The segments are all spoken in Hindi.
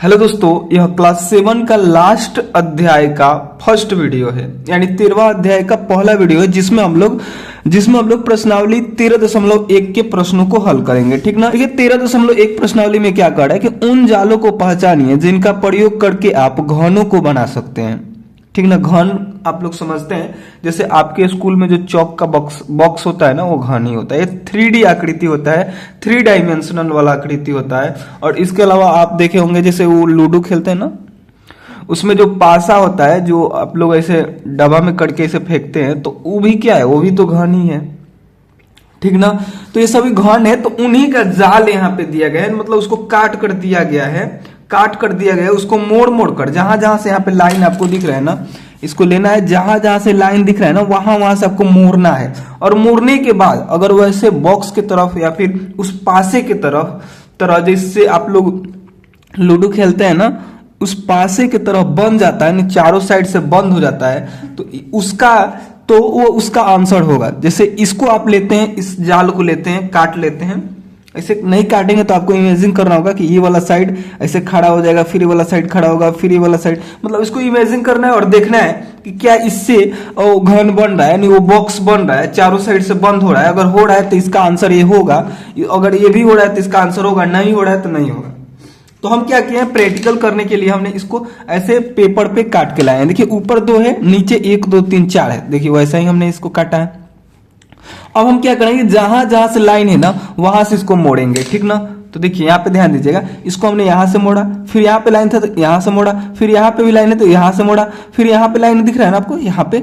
हेलो दोस्तों, यह क्लास 7 का लास्ट अध्याय का फर्स्ट वीडियो है, यानी 13वां अध्याय का पहला वीडियो है जिसमें हम लोग प्रश्नावली 13.1 के प्रश्नों को हल करेंगे। ठीक ना। ये 13.1 प्रश्नावली में क्या कर रहा है कि उन जालों को पहचानिए जिनका प्रयोग करके आप घनों को बना सकते हैं। ठीक ना। घन आप लोग समझते हैं, जैसे आपके स्कूल में जो चौक का बॉक्स होता है ना, वो घन ही होता है। ये 3D आकृति होता है, 3 डायमेंशनल वाला आकृति होता है। और इसके अलावा आप देखे होंगे जैसे वो लूडो खेलते हैं ना, उसमें जो पासा होता है जो आप लोग ऐसे डब्बा में करके ऐसे फेंकते हैं, तो वो भी क्या है, वो भी तो घन ही है। ठीक ना। तो ये सभी घन है, तो उन्हीं का जाल यहाँ पे दिया गया है, मतलब उसको काट कर दिया गया है, उसको मोड़ मोड़ कर जहां जहां से यहाँ पे लाइन आपको दिख रहा है ना, इसको लेना है, जहां जहां से लाइन दिख रहा है ना वहां वहां से आपको मोड़ना है। और मोड़ने के बाद अगर वैसे बॉक्स की तरफ या फिर उस पासे की तरह जिससे आप लोग लूडो खेलते हैं ना, उस पासे की तरफ बन जाता है, चारों साइड से बंद हो जाता है, तो वो उसका आंसर होगा। जैसे इसको आप लेते हैं, इस जाल को लेते हैं, काट लेते हैं। ऐसे नहीं काटेंगे तो आपको इमेजिन करना होगा कि ये वाला साइड ऐसे खड़ा हो जाएगा, फिर ये वाला साइड खड़ा होगा, फिर ये वाला साइड, मतलब इसको इमेजिन करना है और देखना है कि क्या इससे घन बन रहा है, यानी वो बॉक्स बन रहा है, चारों साइड से बंद हो रहा है। अगर हो रहा है तो इसका आंसर ये होगा, अगर ये भी हो रहा है तो इसका आंसर होगा, नहीं हो रहा है तो नहीं होगा। तो हम क्या किए हैं, प्रैक्टिकल करने के लिए हमने इसको ऐसे पेपर पे काट के लाए हैं। देखिए ऊपर 2 है, नीचे 1 2 3 4 है। देखिए वैसा ही हमने इसको काटा है। अब हम क्या करेंगे, जहां जहां से लाइन है ना वहां से इसको मोड़ेंगे। ठीक ना। तो देखिए यहाँ पे ध्यान दीजिएगा, इसको हमने यहां से मोड़ा, फिर यहाँ पे लाइन था तो यहां से मोड़ा, फिर यहाँ पे भी लाइन है तो यहां से मोड़ा, फिर यहाँ पे लाइन दिख रहा है ना आपको यहाँ पे,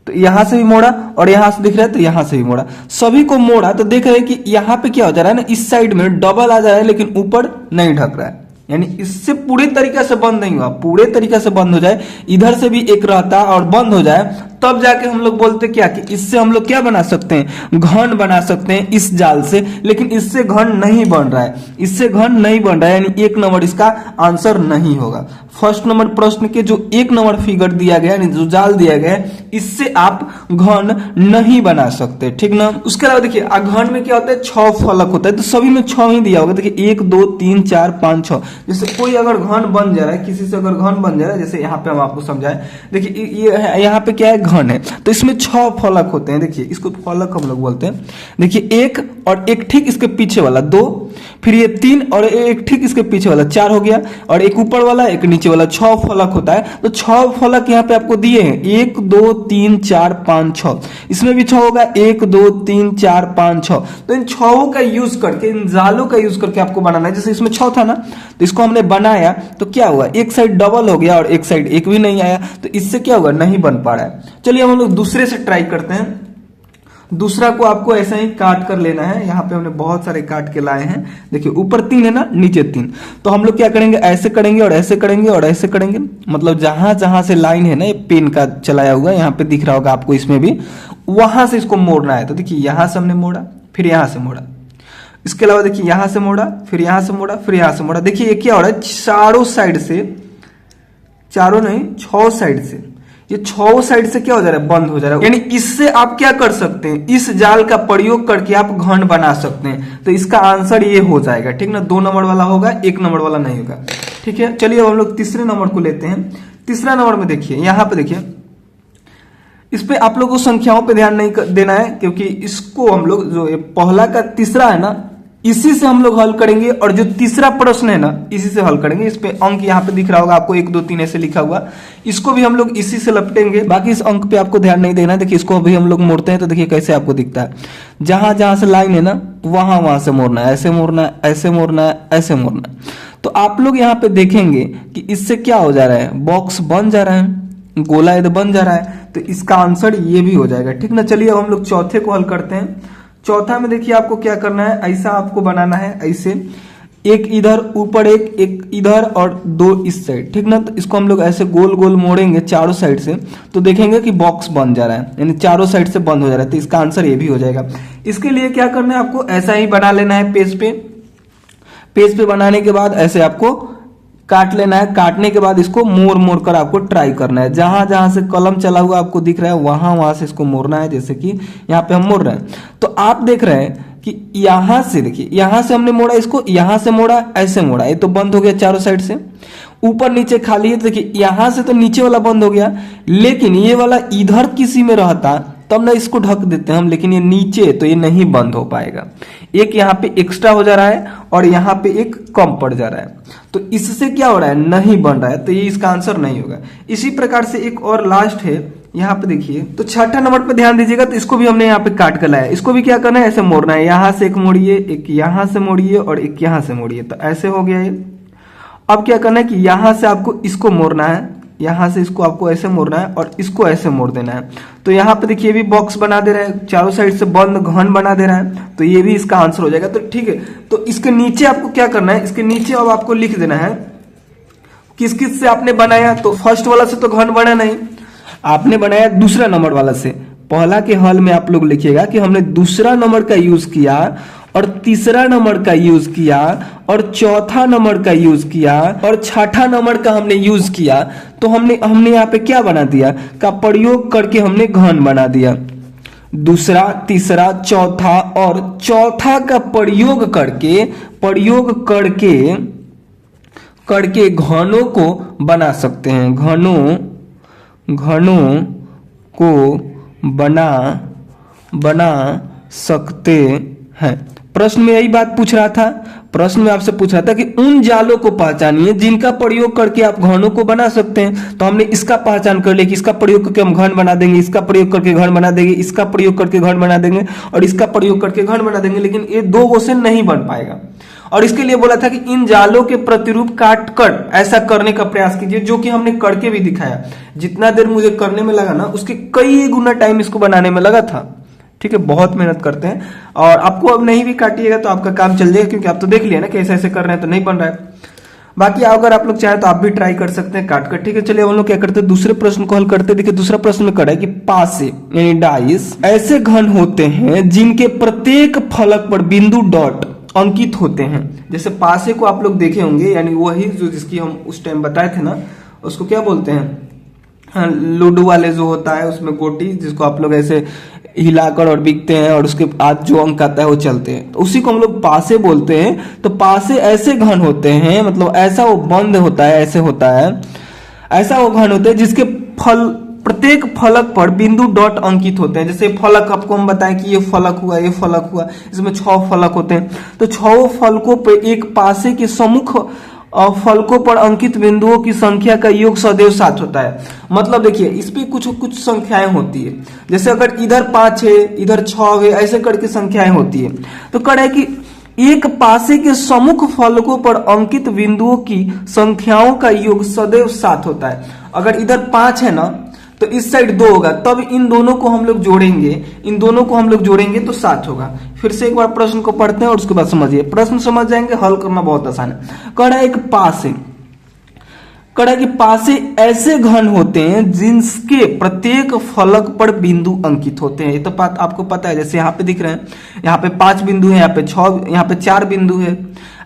तो यहां से भी मोड़ा, और यहां से दिख रहा है तो यहां से भी मोड़ा। सभी को मोड़ा तो देख रहे हैं कि यहाँ पे क्या हो जा रहा है ना, इस साइड में डबल आ जा रहा है लेकिन ऊपर नहीं ढक रहा है, यानी इससे पूरे तरीके से बंद नहीं हुआ। पूरे तरीके से बंद हो जाए, इधर से भी एक रहता और बंद हो जाए, तब जाके हम लोग बोलते क्या कि इससे हम लोग क्या बना सकते हैं, घन बना सकते हैं इस जाल से। लेकिन इससे घन नहीं बन रहा है, इससे घन नहीं बन रहा है, यानी 1 नंबर इसका आंसर नहीं होगा। फर्स्ट नंबर प्रश्न के जो 1 नंबर फिगर दिया गया, यानी जो जाल दिया गया है, इससे आप घन नहीं बना सकते। ठीक ना। उसके अलावा देखिए घन में क्या होता है, 6 फलक होता है, तो सभी में 6 ही दिया होगा। देखिए 1 2 3 4 5 6। जैसे कोई अगर घन बन जा रहा है, किसी से अगर घन बन जा रहा है, जैसे यहाँ पे हम आपको समझाएं, देखिए ये यहाँ पे क्या है, घन है, तो इसमें 6 फलक होते हैं। देखिए इसको फलक हम लोग बोलते हैं। देखिए 1 और एक ठीक इसके पीछे वाला 2, फिर ये 3 और एक ठीक इसके पीछे वाला 4 हो गया, और एक ऊपर वाला एक नीचे वाला, 6 फलक होता है। तो 6 फलक यहाँ पे आपको दिए हैं, 1 2 3 4 5 6। इसमें भी 6 होगा, 1 2 3 4 5 6। तो इन 6 का यूज करके, इन जालों का यूज करके आपको बनाना है। जैसे इसमें 6 था ना, तो इसको हमने बनाया तो क्या हुआ, एक साइड डबल हो गया और एक साइड एक भी नहीं आया, तो इससे क्या होगा, नहीं बन पा रहा है। चलिए हम लोग दूसरे से ट्राई करते हैं। दूसरा को आपको ऐसा ही काट कर लेना है। यहाँ पे हमने बहुत सारे काट के लाए हैं। देखिए ऊपर 3 है ना, नीचे 3। तो हम लोग क्या करेंगे, ऐसे करेंगे और ऐसे करेंगे और ऐसे करेंगे, मतलब जहां जहां से लाइन है ना, ये पेन का चलाया हुआ यहाँ पे दिख रहा होगा आपको, इसमें भी वहां से इसको मोड़ना है। तो देखिए यहां से हमने मोड़ा, फिर यहां से मोड़ा, इसके अलावा देखिए यहां से मोड़ा, फिर यहां से मोड़ा, फिर यहां से मोड़ा। देखिए ये क्या हो रहा है, चारों साइड से, चारों नहीं 6 साइड से, ये 6 साइड से क्या हो जा रहा है, बंद हो जा रहा है। यानी इससे आप क्या कर सकते हैं, इस जाल का प्रयोग करके आप घन बना सकते हैं। तो इसका आंसर ये हो जाएगा। ठीक ना। 2 नंबर वाला होगा, 1 नंबर वाला नहीं होगा। ठीक है। चलिए अब हम लोग तीसरे नंबर को लेते हैं। तीसरा नंबर में देखिए, यहां पे देखिए, इस पे आप लोगों को संख्याओं पे ध्यान नहीं देना है, क्योंकि इसको हम लोग जो पहला का तीसरा है ना, इसी से हम लोग हल करेंगे, और जो तीसरा प्रश्न है ना, इसी से हल करेंगे। इस पे अंक यहाँ पे दिख रहा होगा आपको, 1 2 3 ऐसे लिखा हुआ, इसको भी हम लोग इसी से लपटेंगे। बाकी इस अंक पे आपको ध्यान नहीं देना है। देखिए इसको अभी हम लोग मोड़ते हैं तो देखिए कैसे आपको दिखता है, जहां जहां से लाइन है ना वहां वहां से मोड़ना है, ऐसे मोड़ना है, ऐसे मोड़ना है, ऐसे मोड़ना है। तो आप लोग यहाँ पे देखेंगे कि इससे क्या हो जा रहा है, बॉक्स बन जा रहा है, गोला यदि बन जा रहा है, तो इसका आंसर ये भी हो जाएगा। ठीक ना। चलिए अब हम लोग चौथे को हल करते हैं। चौथा में देखिए आपको क्या करना है, ऐसा आपको बनाना है, ऐसे एक इधर ऊपर, एक इधर और 2 इस साइड। ठीक ना। तो इसको हम लोग ऐसे गोल गोल मोड़ेंगे चारों साइड से, तो देखेंगे कि बॉक्स बन जा रहा है, यानी चारों साइड से बंद हो जा रहा है। तो इसका आंसर ये भी हो जाएगा। इसके लिए क्या करना है, आपको ऐसा ही बना लेना है पेज पे। पेज पे बनाने के बाद ऐसे आपको काट लेना है। काटने के बाद इसको मोड़ मोड़ कर आपको ट्राई करना है। जहां जहां से कलम चला हुआ आपको दिख रहा है वहां वहां से इसको मोड़ना है। जैसे कि यहाँ पे हम मोड़ रहे हैं, तो आप देख रहे हैं कि यहां से, देखिए यहां से हमने मोड़ा, इसको यहां से मोड़ा, ऐसे मोड़ा, ये तो बंद हो गया चारों साइड से। ऊपर नीचे खाली है। तो देखिए यहां से तो नीचे वाला बंद हो गया, लेकिन ये वाला इधर किसी में रहता तब ना इसको ढक देते हम, लेकिन ये नीचे है तो ये नहीं बंद हो पाएगा। एक यहाँ पे एक्स्ट्रा हो जा रहा है और यहाँ पे एक कम पड़ जा रहा है, तो इससे क्या हो रहा है, नहीं बन रहा है, तो ये इसका आंसर नहीं होगा। इसी प्रकार से एक और लास्ट है, यहाँ पे देखिए, तो छठा नंबर पे ध्यान दीजिएगा। तो इसको भी हमने यहाँ पे काट कर लाया, इसको भी क्या करना है, ऐसे मोड़ना है, यहाँ से एक मोड़िए, एक यहाँ से मोड़िए और एक यहाँ से मोड़िए, तो ऐसे हो गया ये। अब क्या करना है कि यहाँ से आपको इसको मोड़ना है, यहाँ से इसको आपको ऐसे मोड़ना है और इसको ऐसे मोड़ देना है। तो यहाँ पे देखिए भी बॉक्स बना दे रहा है, चारों साइड से बंद घन बना दे रहा है, तो ये भी इसका आंसर हो जाएगा। तो ठीक है, तो इसके नीचे आपको क्या करना है, इसके नीचे अब आपको लिख देना है किस किस से आपने बनाया। तो फर्स्ट वाला से तो घन बना नहीं, आपने बनाया दूसरा नंबर वाला से। पहला के हल में आप लोग लिखिएगा कि हमने दूसरा नंबर का यूज किया और तीसरा नंबर का यूज किया और चौथा नंबर का यूज किया और छठा नंबर का हमने यूज किया। तो हमने यहाँ पे क्या बना दिया, का प्रयोग करके हमने घन बना दिया। दूसरा, तीसरा, चौथा और चौथा का प्रयोग करके घनों को बना सकते हैं, घनों को बना सकते हैं। प्रश्न में यही बात पूछ रहा था, प्रश्न में आपसे पूछ रहा था कि उन जालों को पहचानिए जिनका प्रयोग करके आप घनों को बना सकते हैं। तो हमने इसका पहचान कर लिया कि इसका प्रयोग करके हम घन बना देंगे, इसका प्रयोग करके घन बना देंगे, इसका प्रयोग करके घन बना देंगे और इसका प्रयोग करके घन बना देंगे, लेकिन ये दो गो से नहीं बन पाएगा। और इसके लिए बोला था कि इन जालों के प्रतिरूप काट कर ऐसा करने का प्रयास कीजिए, जो कि हमने करके भी दिखाया। जितना देर मुझे करने में लगा ना, उसके कई गुना टाइम इसको बनाने में लगा था। ठीक है, बहुत मेहनत करते हैं। और आपको अब नहीं भी काटिएगा तो आपका काम चल जाएगा, क्योंकि आप तो देख लिया ना कि ऐसे ऐसे कर रहे हैं तो नहीं बन रहा है। बाकी अगर आप लोग चाहे तो आप भी ट्राई कर सकते हैं काट कर। ठीक है, चलिए हम लोग क्या करते हैं, दूसरे प्रश्न को हल करते हैं। देखिए दूसरा प्रश्न में करा है कि पासे यानी डाइस ऐसे घन होते हैं जिनके प्रत्येक फलक पर बिंदु डॉट अंकित होते हैं। जैसे पासे को आप लोग देखे होंगे, यानी वही जो जिसकी हम उस टाइम बताए थे ना, उसको क्या बोलते हैं, हाँ, लूडो वाले जो होता है उसमें गोटी, जिसको आप लोग ऐसे हिलाकर और बिकते हैं और उसके बाद जो अंक आता है वो चलते हैं, तो उसी को हम लोग पासे बोलते हैं। तो पासे ऐसे घन होते हैं, मतलब ऐसा वो बंद होता है, ऐसे होता है, ऐसा वो घन होते हैं जिसके प्रत्येक फलक पर बिंदु डॉट अंकित होते हैं। जैसे फलक आपको हम बताएं कि ये फलक हुआ, ये फलक हुआ, इसमें 6 फलक होते हैं। तो 6 फलकों पे एक पासे के सम्मुख फलकों पर अंकित बिंदुओं की संख्या का योग सदैव 7 होता है। मतलब देखिए इस पे कुछ संख्याएं होती है, जैसे अगर इधर 5 है, इधर 6 है, ऐसे करके संख्याएं होती है। तो कह कि एक पासे के सम्मुख फलकों पर अंकित बिंदुओं की संख्याओं का योग सदैव 7 होता है। अगर इधर 5 है ना, तो इस साइड 2 होगा, तब इन दोनों को हम लोग जोड़ेंगे तो 7 होगा। फिर से एक बार प्रश्न को पढ़ते हैं और उसके बाद समझिए, प्रश्न समझ जाएंगे, हल करना बहुत आसान है। कह रहा है कि पासे ऐसे घन होते हैं जिनके प्रत्येक फलक पर बिंदु अंकित होते हैं। ये तो बात आपको पता है, जैसे यहाँ पे दिख रहे हैं, यहाँ पे 5 बिंदु है, यहाँ पे 6, यहाँ पे 4 बिंदु है,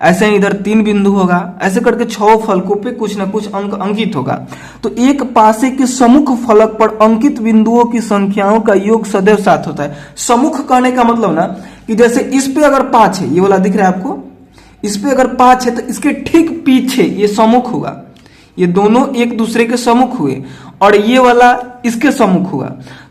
ऐसे इधर 3 बिंदु होगा, ऐसे करके 6 फलकों पे कुछ ना कुछ अंक अंकित होगा। तो एक पासे के सम्मुख फलक पर अंकित बिंदुओं की संख्याओं का योग सदैव 7 होता है। सम्मुख कहने का मतलब ना कि जैसे इस पे अगर 5 है, ये वाला दिख रहा है आपको, इस पे अगर 5 है तो इसके ठीक पीछे ये सम्मुख होगा। ये दोनों एक दूसरे के सम्मुख हुए और ये वाला इसके सम्मुख हुआ।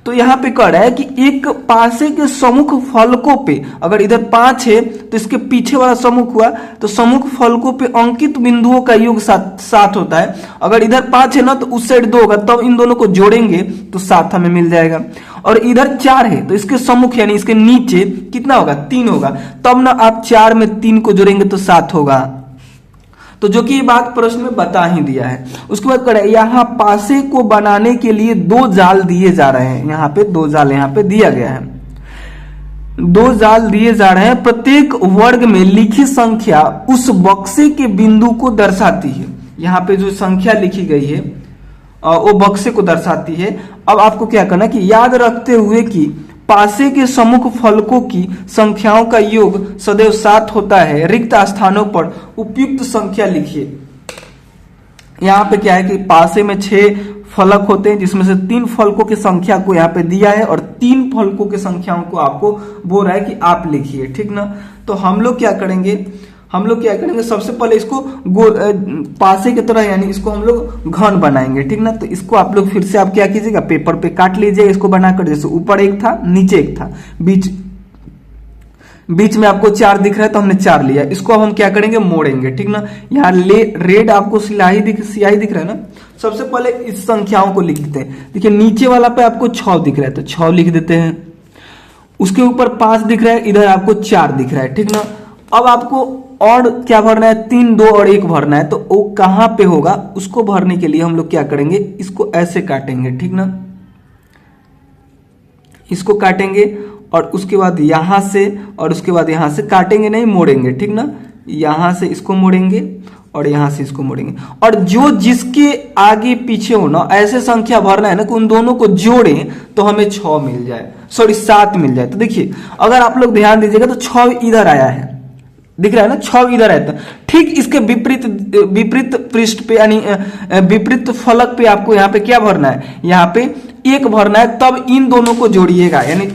तो यहाँ पे कह रहा है कि एक पासे के सम्मुख फलकों पे अगर इधर 5 है तो इसके पीछे वाला सम्मुख हुआ, तो सम्मुख फलकों पे अंकित बिंदुओं का योग 7 होता है। अगर इधर 5 है ना, तो उस साइड 2 होगा, तब इन दोनों को जोड़ेंगे तो 7 हमें मिल जाएगा। और इधर 4 है तो इसके सम्मुख यानी इसके नीचे कितना होगा, 3 होगा, तब ना आप 4 में 3 को जोड़ेंगे तो 7 होगा। तो जो कि ये बात प्रश्न में बता ही दिया है। उसके बाद करें, यहाँ पासे को बनाने के लिए 2 जाल दिए जा रहे हैं। यहाँ पे 2 जाल यहाँ पे दिया गया है, 2 जाल दिए जा रहे हैं। प्रत्येक वर्ग में लिखी संख्या उस बक्से के बिंदु को दर्शाती है। यहाँ पे जो संख्या लिखी गई है वो बक्से को दर्शाती है। अब आपको क्या करना कि याद रखते हुए कि पासे के सम्मुख फलकों की संख्याओं का योग सदैव 7 होता है, रिक्त स्थानों पर उपयुक्त संख्या लिखिए। यहाँ पे क्या है कि पासे में 6 फलक होते हैं, जिसमें से 3 फलकों की संख्या को यहाँ पे दिया है और 3 फलकों की संख्याओं को आपको बोल रहा है कि आप लिखिए, ठीक ना। तो हम लोग क्या करेंगे, हम लोग क्या करेंगे, सबसे पहले इसको पासे की तरह यानी इसको हम लोग घन बनाएंगे, ठीक ना। तो इसको आप लोग फिर से आप क्या कीजिएगा, पेपर पे काट लीजिएगा इसको बनाकर, जैसे ऊपर एक था नीचे एक था, बीच में आपको 4 दिख रहा है तो हमने 4 लिया। इसको अब हम क्या करेंगे, मोड़ेंगे, ठीक ना। यहाँ रेड आपको स्याही दिख रहा है ना। सबसे पहले इस संख्याओं को लिख देते हैं। देखिए नीचे वाला पे आपको 6 दिख रहा है तो 6 लिख देते हैं। उसके ऊपर 5 दिख रहा है, इधर आपको 4 दिख रहा है, ठीक ना। अब आपको और क्या भरना है, 3, 2 और 1 भरना है। तो वो कहां पे होगा, उसको भरने के लिए हम लोग क्या करेंगे, इसको ऐसे काटेंगे, ठीक ना। इसको काटेंगे और उसके बाद यहां से और उसके बाद यहां से, काटेंगे नहीं मोड़ेंगे, ठीक ना। यहां से इसको मोड़ेंगे और यहां से इसको मोड़ेंगे। और जो जिसके आगे पीछे हो ना, ऐसे संख्या भरना है ना कि उन दोनों को जोड़ें तो हमें 6 मिल जाए, सॉरी 7 मिल जाए। तो देखिए अगर आप लोग ध्यान दीजिएगा तो 6 इधर आया है, दिख रहा है ना, 6 इधर आया था। ठीक इसके विपरीत पृष्ठ पे यानी विपरीत फलक पे आपको यहाँ पे क्या भरना है, यहाँ पे 1 भरना है। तब इन दोनों को जोड़िएगा, यानी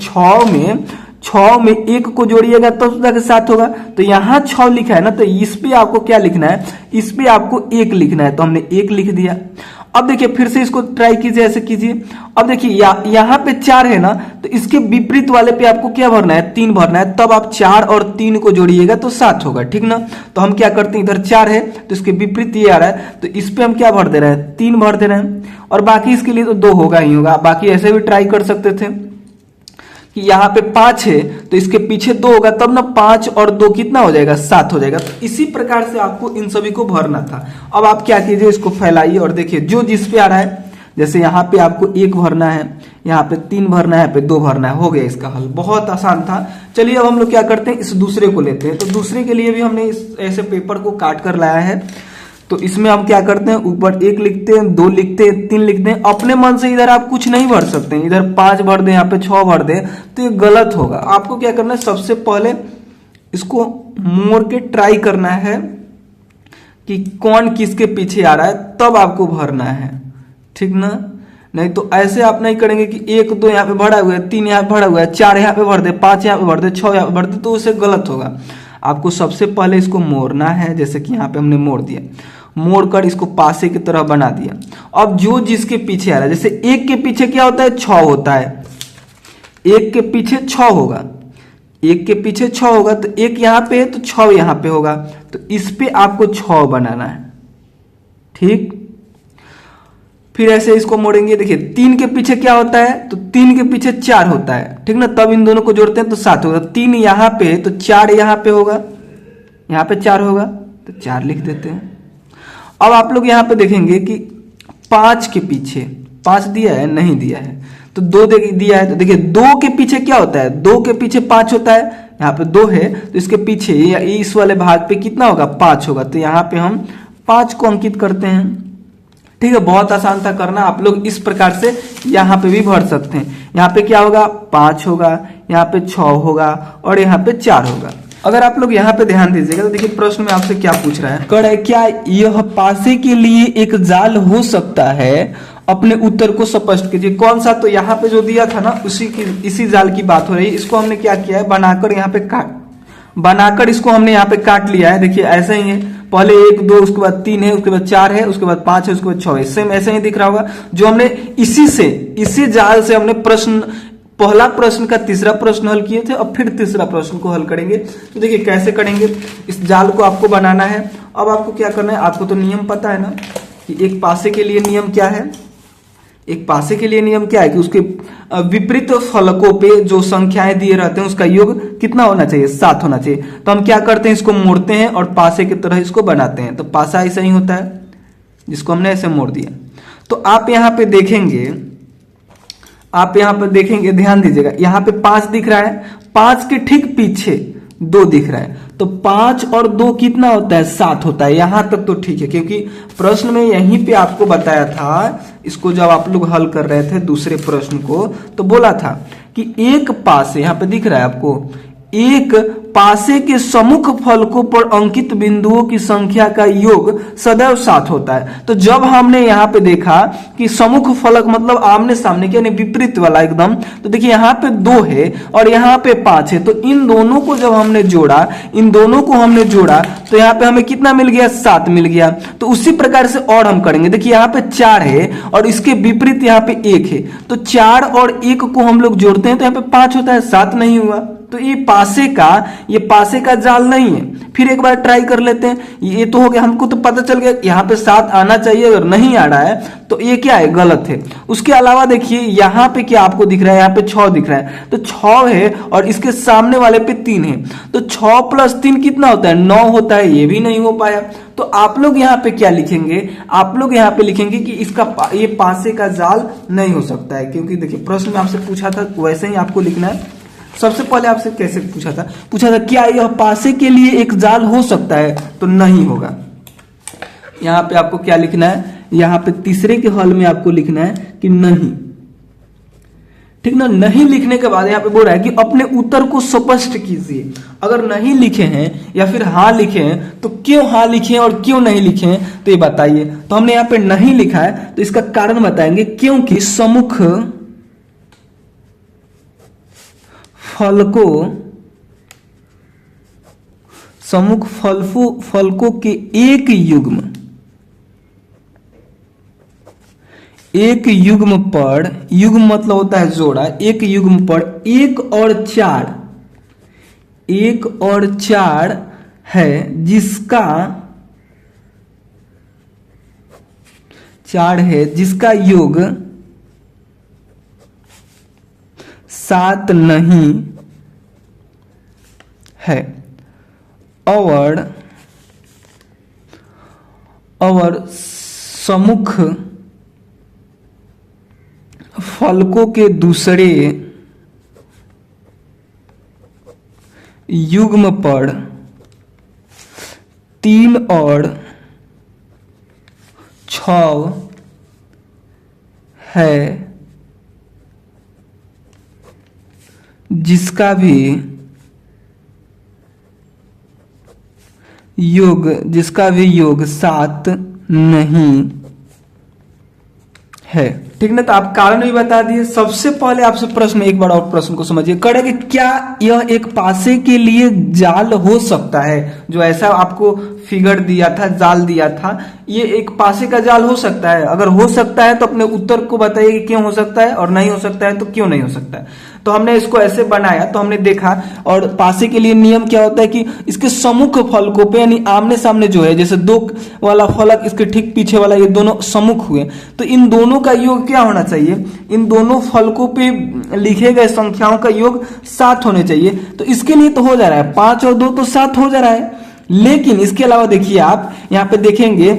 6 में 1 को जोड़िएगा तब जाके 7 होगा। तो यहाँ 6 लिखा है ना, तो इस पे आपको क्या लिखना है, इस पे आपको 1 लिखना है। तो हमने 1 लिख दिया। अब देखिए फिर से इसको ट्राई कीजिए, ऐसे कीजिए। अब देखिए यहाँ पे 4 है ना, तो इसके विपरीत वाले पे आपको क्या भरना है, 3 भरना है। तब आप 4 और 3 को जोड़िएगा तो 7 होगा, ठीक ना। तो हम क्या करते हैं, इधर 4 है तो इसके विपरीत ये आ रहा है, तो इस पे हम क्या भर दे रहे हैं, 3 भर दे रहे हैं। और बाकी इसके लिए तो 2 होगा ही होगा। बाकी ऐसे भी ट्राई कर सकते थे कि यहाँ पे 5 है तो इसके पीछे 2 होगा, तब ना 5 और 2 कितना हो जाएगा, 7 हो जाएगा। तो इसी प्रकार से आपको इन सभी को भरना था। अब आप क्या कीजिए, इसको फैलाइए और देखिए जो जिस पे आ रहा है, जैसे यहाँ पे आपको 1 भरना है, यहाँ पे 3 भरना है, यहाँ पे 2 भरना है। हो गया इसका हल, बहुत आसान था। चलिए अब हम लोग क्या करते हैं, इस दूसरे को लेते हैं। तो दूसरे के लिए भी हमने इस ऐसे पेपर को काट कर लाया है। तो इसमें हम क्या करते हैं, ऊपर 1 लिखते हैं, 2 लिखते हैं, 3 लिखते हैं। अपने मन से इधर आप कुछ नहीं भर सकते हैं, इधर 5 भर दें, यहाँ पे 6 भर दें तो ये गलत होगा। आपको क्या करना है, सबसे पहले इसको मोड़ के ट्राई करना है कि कौन किसके पीछे आ रहा है, तब आपको भरना है, ठीक ना। नहीं तो ऐसे आप नहीं करेंगे कि 1, 2 यहाँ पे भरा हुआ है, 3 यहाँ पे भरा हुआ है, 4 यहाँ पे भर दे, 5 यहाँ पे भर दे, 6 यहाँ पे भर दे, तो उसे गलत होगा। आपको सबसे पहले इसको मोड़ना है, जैसे कि यहाँ पे हमने मोड़ दिया, मोड़कर इसको पासे की तरह बना दिया। अब जो जिसके पीछे आ रहा है, जैसे 1 के पीछे क्या होता है, 6 होता है। 1 के पीछे 6 होगा, 1 के पीछे 6 होगा, तो 1 यहाँ पे है तो 6 यहाँ पे होगा। तो इस पे आपको 6 बनाना है, ठीक। फिर ऐसे इसको मोड़ेंगे। देखिए 3 के पीछे क्या होता है, तो 3 के पीछे 4 होता है, ठीक ना। तब इन दोनों को जोड़ते हैं तो 7 होगा। 3 यहाँ पे है तो 4 यहाँ पे होगा, यहाँ पे 4 होगा तो 4 लिख देते हैं। अब आप लोग यहाँ पे देखेंगे कि 5 के पीछे 5 दिया है, नहीं दिया है, तो 2 दिया है। तो देखिए 2 के पीछे क्या होता है, 2 के पीछे 5 होता है। यहाँ पे 2 है तो इसके पीछे इस वाले भाग पे कितना होगा, 5 होगा। तो यहाँ पे हम 5 को अंकित करते हैं, ठीक है। बहुत आसान था करना। आप लोग इस प्रकार से यहाँ पे भी भर सकते हैं। यहाँ पे क्या होगा, 5 होगा, यहाँ पे 6 होगा और यहाँ पे 4 होगा। अगर आप लोग यहाँ पे ध्यान दीजिएगा तो देखिए प्रश्न में आपसे क्या पूछ रहा है, कह रहा है क्या यह पासे के लिए एक जाल हो सकता है, अपने उत्तर को स्पष्ट कीजिए। कौन सा, तो यहाँ पे जो दिया था ना इसी जाल की बात हो रही है। इसको हमने क्या किया है, बनाकर यहाँ पे बनाकर इसको हमने यहाँ पे काट लिया है। देखिए ऐसे ही है, पहले 1, 2, उसके बाद 3 है, उसके बाद 4 है, उसके बाद 5 है, उसके बाद 6 है। सेम ऐसे ही दिख रहा होगा। जो हमने इसी जाल से हमने पहला प्रश्न का तीसरा प्रश्न हल किए थे, और फिर तीसरा प्रश्न को हल करेंगे। तो देखिए कैसे करेंगे, इस जाल को आपको बनाना है। अब आपको क्या करना है, आपको तो नियम पता है ना कि एक पासे के लिए नियम क्या है। एक पासे के लिए नियम क्या है कि उसके विपरीत फलकों पे जो संख्याएं दिए रहते हैं उसका योग कितना होना चाहिए, 7 होना चाहिए। तो हम क्या करते हैं, इसको मोड़ते हैं और पासे की तरह इसको बनाते हैं। तो पासा ऐसा ही होता है, जिसको हमने ऐसे मोड़ दिया। तो आप यहाँ पे देखेंगे, ध्यान दीजिएगा, यहाँ पे 5 दिख रहा है, 5 के ठीक पीछे 2 दिख रहा है। तो 5 और 2 कितना होता है, 7 होता है। यहां तक तो ठीक है, क्योंकि प्रश्न में यहीं पे आपको बताया था, इसको जब आप लोग हल कर रहे थे दूसरे प्रश्न को, तो बोला था कि एक पासे, यहाँ पे दिख रहा है आपको, एक पासे के सम्मुख फलकों पर अंकित बिंदुओं की संख्या का योग सदैव 7 होता है। तो जब हमने यहाँ पे देखा कि सम्मुख फलक मतलब आमने सामने के यानी विपरीत वाला एकदम, तो देखिए यहाँ पे 2 है और यहाँ पे 5 है, तो इन दोनों को जब हमने जोड़ा, तो यहाँ पे हमें कितना मिल गया, 7 मिल गया। तो उसी प्रकार से और हम करेंगे, देखिए यहाँ पे 4 है और इसके विपरीत यहाँ पे 1 है, तो 4 और 1 को हम लोग जोड़ते हैं तो यहाँ पे 5 होता है, 7 नहीं हुआ। तो ये पासे का जाल नहीं है। फिर एक बार ट्राई कर लेते हैं, ये तो हो गया, हमको तो पता चल गया यहाँ पे 7 आना चाहिए, अगर नहीं आ रहा है तो ये क्या है, गलत है। उसके अलावा देखिए यहाँ पे क्या आपको दिख रहा है, यहाँ पे 6 दिख रहा है, तो 6 है और इसके सामने वाले पे 3 है, तो 6 प्लस 3 कितना होता है, 9 होता है, ये भी नहीं हो पाया। तो आप लोग यहाँ पे क्या लिखेंगे, आप लोग यहाँ पे लिखेंगे कि इसका ये पासे का जाल नहीं हो सकता है, क्योंकि देखिए प्रश्न में आपसे पूछा था वैसे ही आपको लिखना है। सबसे पहले आपसे कैसे पूछा था क्या यह पासे के लिए एक जाल हो सकता है, तो नहीं होगा। यहाँ पे आपको क्या लिखना है, यहाँ पे तीसरे के हल में आपको लिखना है कि नहीं, ठीक ना। नहीं लिखने के बाद यहाँ पे बोल रहा है कि अपने उत्तर को स्पष्ट कीजिए। अगर नहीं लिखे हैं या फिर हाँ लिखे हैं तो क्यों हाँ लिखे हैं और क्यों नहीं लिखे हैं, तो ये बताइए। तो हमने यहाँ पे नहीं लिखा है तो इसका कारण बताएंगे, क्योंकि सम्मुख फलकों के एक युग्म पर, युग्म मतलब होता है जोड़ा, एक युग्म पर 1 और 4 है जिसका योग 7 नहीं है और सम्मुख फलकों के दूसरे युग्म पर 3 और 6 है जिसका भी योग 7 नहीं है, ठीक ना। तो आप कारण भी बता दिए। सबसे पहले आपसे प्रश्न, एक बार और प्रश्न को समझिए, कहे कि क्या यह एक पासे के लिए जाल हो सकता है, जो ऐसा आपको फिगर दिया था, जाल दिया था, ये एक पासे का जाल हो सकता है। अगर हो सकता है तो अपने उत्तर को बताइए कि क्यों हो सकता है, और नहीं हो सकता है तो क्यों नहीं हो सकता है। तो हमने इसको ऐसे बनाया, तो हमने देखा, और पासे के लिए नियम क्या होता है कि इसके सम्मुख फलकों पे यानी आमने सामने जो है, जैसे 2 वाला फलक इसके ठीक पीछे वाला, ये दोनों सम्मुख हुए, तो इन दोनों का योग क्या होना चाहिए, इन दोनों फलकों पे लिखे गए संख्याओं का योग 7 होने चाहिए। तो इसके लिए तो हो जा रहा है, 5 और 2 तो 7 हो जा रहा है। लेकिन इसके अलावा देखिए, आप यहाँ पे देखेंगे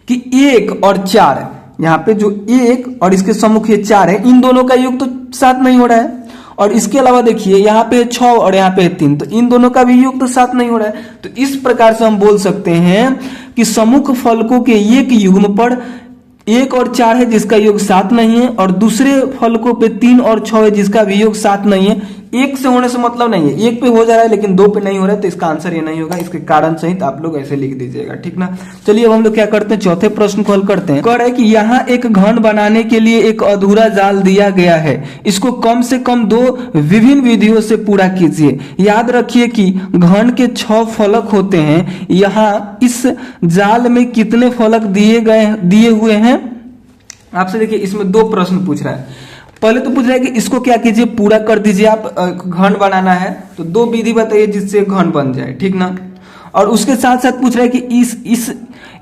कि 1 और 4, यहाँ पे जो 1 और इसके सम्मुख ये 4 है, इन दोनों का योग तो 7 नहीं हो रहा है। और इसके अलावा देखिए यहाँ पे 6 और यहाँ पे 3, तो इन दोनों का भी योग तो 7 नहीं हो रहा है। तो इस प्रकार से हम बोल सकते हैं कि सम्मुख फलकों के एक युग्म पर 1 और 4 है जिसका योग 7 नहीं है, और दूसरे फलकों पे 3 और 6 है जिसका भी योग 7 नहीं है। 1 से होने से मतलब नहीं है, 1 पे हो जा रहा है लेकिन 2 पे नहीं हो रहा है, तो इसका आंसर ये नहीं होगा। इसके कारण सहित आप लोग ऐसे लिख दीजिएगा, ठीक ना। चलिए अब हम लोग क्या करते हैं, चौथे प्रश्न को हल करते हैं। कह रहा है कि यहाँ एक घन बनाने के लिए एक अधूरा जाल दिया गया है, इसको कम से कम 2 विभिन्न विधियों से पूरा कीजिए। याद रखिए कि घन के 6 फलक होते हैं। यहाँ इस जाल में कितने फलक दिए हुए हैं। आपसे देखिए इसमें 2 प्रश्न पूछ रहा है। पहले तो पूछ रहा है कि इसको क्या कीजिए, पूरा कर दीजिए। आप घन बनाना है तो 2 विधि बताइए जिससे घन बन जाए, ठीक ना। और उसके साथ साथ पूछ रहा है कि इस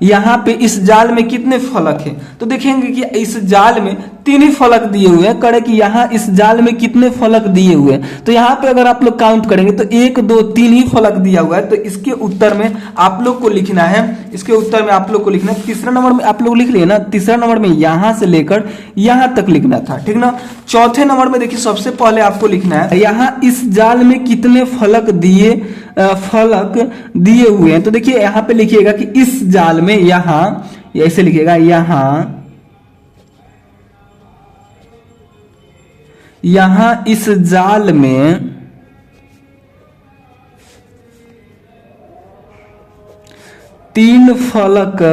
यहाँ पे इस जाल में कितने फलक हैं। तो देखेंगे कि इस जाल में 3 ही फलक दिए हुए हैं। करे कि यहाँ इस जाल में कितने फलक दिए हुए हैं, तो यहाँ पे अगर आप लोग काउंट करेंगे तो 1 2 3 ही फलक दिया हुआ है। तो इसके उत्तर में आप लोग को लिखना है, इसके उत्तर में आप लोग को लिखना है, तीसरा नंबर में आप लोग लिख लिए ना, तीसरा नंबर में यहाँ से लेकर यहाँ तक लिखना था, ठीक ना। चौथे नंबर में देखिए सबसे पहले आपको लिखना है यहाँ इस जाल में कितने फलक दिए हुए हैं। तो देखिए यहाँ पे लिखिएगा कि इस जाल में, यहाँ ऐसे लिखिएगा, यहाँ इस जाल में 3 फलक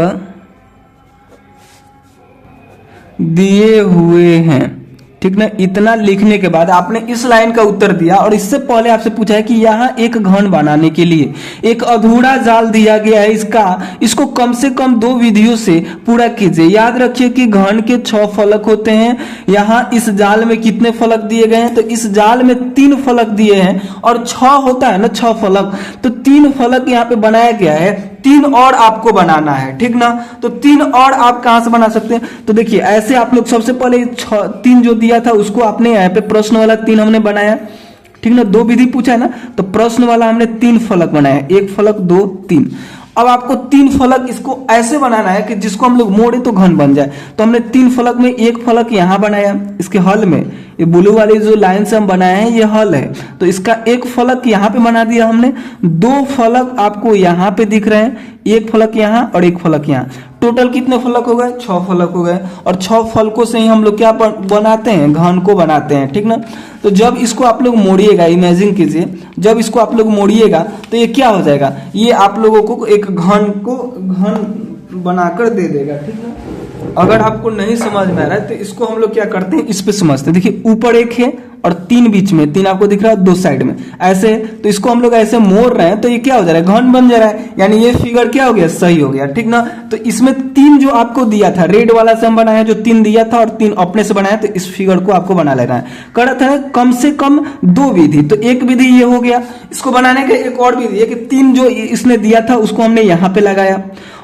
दिए हुए हैं, ठीक ना। इतना लिखने के बाद आपने इस लाइन का उत्तर दिया और इससे पहले आपसे पूछा है कि यहाँ एक घन बनाने के लिए एक अधूरा जाल दिया गया है, इसको कम से कम 2 विधियों से पूरा कीजिए। याद रखिए कि घन के 6 फलक होते हैं। यहाँ इस जाल में कितने फलक दिए गए हैं, तो इस जाल में 3 फलक दिए हैं और 6 होता है ना, 6 फलक, तो 3 फलक यहाँ पे बनाया गया है, 3 और आपको बनाना है, ठीक ना। तो 3 और आप कहां से बना सकते हैं, तो देखिए ऐसे आप लोग सबसे पहले 3 जो दिया था उसको आपने यहाँ पे प्रश्न वाला 3 हमने बनाया, ठीक ना। 2 विधि पूछा है ना, तो प्रश्न वाला हमने 3 फलक बनाया, 1 फलक 2 3। अब आपको 3 फलक इसको ऐसे बनाना है कि जिसको हम लोग मोड़े तो घन बन जाए। तो हमने 3 फलक में 1 फलक यहां बनाया, इसके हल में ये ब्लू वाली जो लाइन से हम बनाए हैं ये हल है, तो इसका 1 फलक यहाँ पे बना दिया हमने। 2 फलक आपको यहाँ पे दिख रहे हैं, 1 फलक यहाँ और 1 फलक यहाँ। टोटल कितने फलक हो गए, 6 फलक हो गए। और 6 फलकों से ही हम लोग क्या बनाते हैं, घन को बनाते हैं, ठीक ना। तो जब इसको आप लोग मोड़िएगा, इमेजिन कीजिए, जब इसको आप लोग मोड़िएगा तो ये क्या हो जाएगा, ये आप लोगों को एक घन बनाकर दे देगा, ठीक ना। अगर आपको नहीं समझ में आ रहा है तो इसको हम लोग क्या करते हैं, इस पे समझते हैं। देखिए ऊपर 1 है और 3 बीच में, 3 आपको दिख रहा है 2 साइड में ऐसे, तो इसको हम लोग ऐसे मोड़ रहे हैं तो ये क्या हो जा रहा है, घन बन जा रहा है, यानी ये फिगर क्या हो गया, सही हो गया, ठीक ना। तो इसमें 3 जो आपको दिया था, रेड वाला से हम बनाया जो 3 दिया था और 3 अपने से बनाया, तो इस फिगर को आपको बना लेना है। करत है कम से कम 2 विधि, तो एक विधि ये हो गया। इसको बनाने के एक और विधि है कि 3 जो इसने दिया था उसको हमने यहाँ पे लगाया,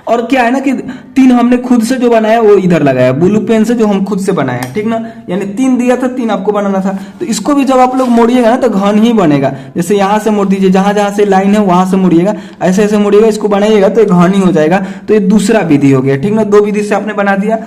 और क्या है ना कि 3 हमने खुद से जो बनाया वो इधर लगाया, ब्लू पेन से जो हम खुद से बनाया, ठीक ना। यानी 3 दिया था, 3 आपको बनाना था। तो इसको भी जब आप लोग मोड़िएगा ना तो घन ही बनेगा। जैसे यहाँ से मोड़ दीजिए, जहां जहां से लाइन है वहां से मोड़िएगा, ऐसे ऐसे मोड़िएगा, इसको बनाइएगा तो घन ही हो जाएगा। तो ये दूसरा विधि हो गया, ठीक ना। 2 विधि से आपने बना दिया।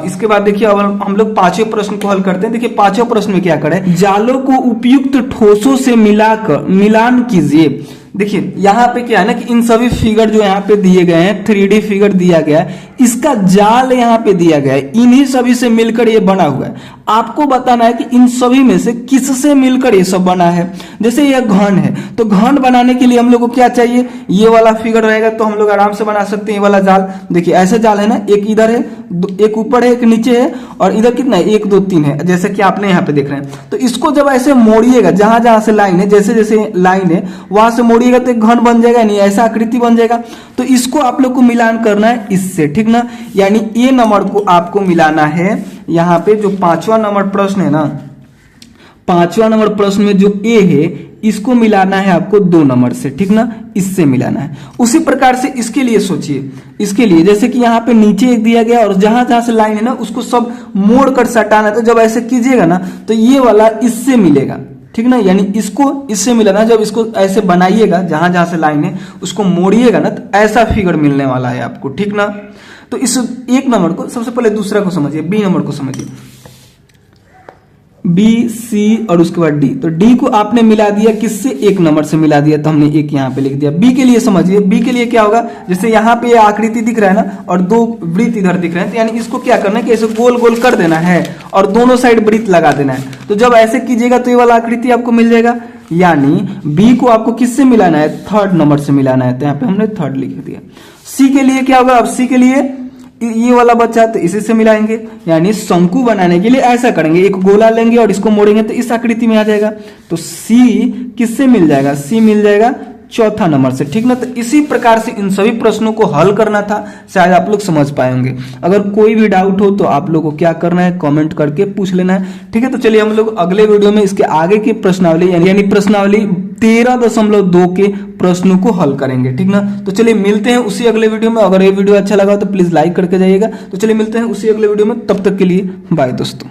इसके बाद देखिए अब हम लोग 5वें प्रश्न को हल करते हैं। देखिए 5वें प्रश्न में क्या करें, जालों को उपयुक्त ठोसों से मिलान कीजिए। देखिए यहाँ पे क्या है ना कि इन सभी फिगर जो यहाँ पे दिए गए हैं, 3D फिगर दिया गया है, इसका जाल यहाँ पे दिया गया है, इन्हीं सभी से मिलकर ये बना हुआ है। आपको बताना है कि इन सभी में से किससे मिलकर ये सब बना है। जैसे ये घन है, तो घन बनाने के लिए हम लोग को क्या चाहिए, ये वाला फिगर रहेगा तो हम लोग आराम से बना सकते हैं ये वाला जाल। देखिए ऐसे जाल है ना, एक इधर है, एक ऊपर है, एक नीचे है, और इधर कितना है, 1 2 3 है, जैसे कि आपने यहाँ पे देख रहे हैं। तो इसको जब ऐसे मोड़िएगा, जहां जहां से लाइन है, जैसे जैसे लाइन है वहां से मोड़िएगा तो एक घन बन जाएगा, नहीं ऐसा आकृति बन जाएगा। तो इसको आप लोग को मिलान करना है इससे, ठीक ना। यानी ए नंबर को आपको मिलाना है यहाँ पे, जो 5वां नंबर प्रश्न है ना, 5वां नंबर प्रश्न में जो ए है इसको मिलाना है आपको 2 नंबर से, ठीक ना, इससे मिलाना है। उसी प्रकार से इसके लिए सोचिए, इसके लिए जैसे कि यहाँ पे नीचे एक दिया गया और जहां जहां से लाइन है ना उसको सब मोड़ कर सटाना है। तो जब ऐसे कीजिएगा ना तो ये वाला इससे मिलेगा, ठीक ना, यानी इसको इससे मिलाना। जब इसको ऐसे बनाइएगा, जहां जहां से लाइन है उसको मोड़िएगा ना तो ऐसा फिगर मिलने वाला है आपको, ठीक ना। तो इस 1 नंबर को सबसे पहले दूसरा को समझिए, बी नंबर को समझिए, बी सी और उसके बाद डी। तो डी को आपने मिला दिया किससे, 1 नंबर से मिला दिया, तो हमने 1 यहाँ पे लिख दिया। बी के लिए समझिए, बी के लिए क्या होगा, जैसे यहाँ पे ये आकृति दिख रहा है ना और 2 वृत्त इधर दिख रहे हैं, तो यानी इसको क्या करना है कि ऐसे गोल गोल कर देना है और दोनों साइड वृत्त लगा देना है। तो जब ऐसे कीजिएगा तो ये वाला आकृति आपको मिल जाएगा। यानी बी को आपको किससे मिलाना है, 3rd नंबर से मिलाना है, तो यहाँ पे हमने 3rd लिख दिया। सी के लिए क्या होगा, अब सी के लिए ये वाला बच्चा है तो इसी से मिलाएंगे, यानी शंकु बनाने के लिए ऐसा करेंगे, एक गोला लेंगे और इसको मोड़ेंगे तो इस आकृति में आ जाएगा। तो सी किससे मिल जाएगा, सी मिल जाएगा 4था नंबर से, ठीक ना। तो इसी प्रकार से इन सभी प्रश्नों को हल करना था, शायद आप लोग समझ पाएंगे। अगर कोई भी डाउट हो तो आप लोगों को क्या करना है, कमेंट करके पूछ लेना है, ठीक है। तो चलिए हम लोग अगले वीडियो में इसके आगे की प्रश्नावली यानी प्रश्नावली 13.2 के प्रश्नों को हल करेंगे, ठीक ना। तो चलिए मिलते हैं उसी अगले वीडियो में। अगर ये वीडियो अच्छा लगा तो प्लीज लाइक करके जाइएगा। तो चलिए मिलते हैं उसी अगले वीडियो में, तब तक के लिए बाय दोस्तों।